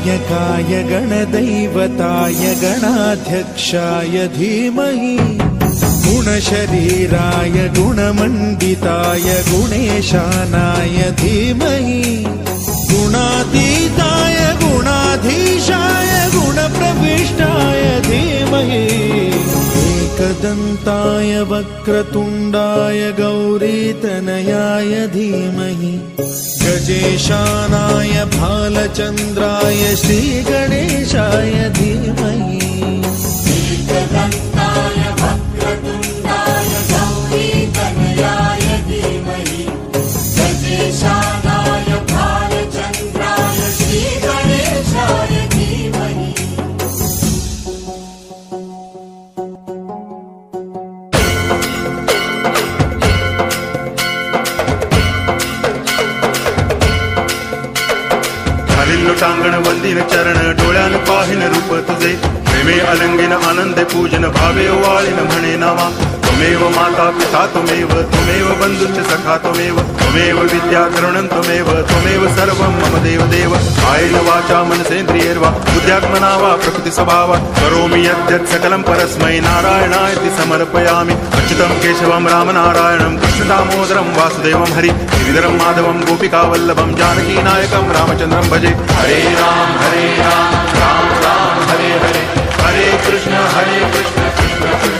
गणनायकाय गणदैवताय गणाध्यक्षाय धीमहि गुणशरीराय गुणमण्डिताय गुणेशानाय धीमहि गुणातीताय गुणाधीशाय गुणप्रविष्टाय धीमहि एकदन्ताय वक्रतुण्डाय गौरीतनयाय धीमहि गजेशानाय भालचन्द्राय श्रीगणेशाय धीमहि एकदन्ताय वक्रतुण्डाय गौरीतनयाय धीमहि गजेशानाय भालचन्द्राय श्रीगणेशाय धीमहि टांगण वंदिन चरण डोळ्यान पाहिन रूप तुझे प्रेमे अलंगिन आनंदे पूजन भावे वाळीन म्हणे नावा त्वमेव माता पिता त्वमेव बंधुश्च सखा त्वमेव विद्या द्रवणं त्वमेव सर्वं मम देव देव कायेन वाचा मनसेन्द्रियैर्वा बुद्ध्यात्मना वा प्रकृति स्वभावात् करोमि यद्यत् सकलं परस्मै नारायणायति समर्पयामि अच्युतं केशवं रामनारायणं कृष्णदामोदरं वासुदेवं हरि श्रीधरं माधवं गोपिकावल्लभं जानकीनायकं रामचन्द्रं भजे हरे राम राम राम हरे हरे हरे कृष्ण कृष्ण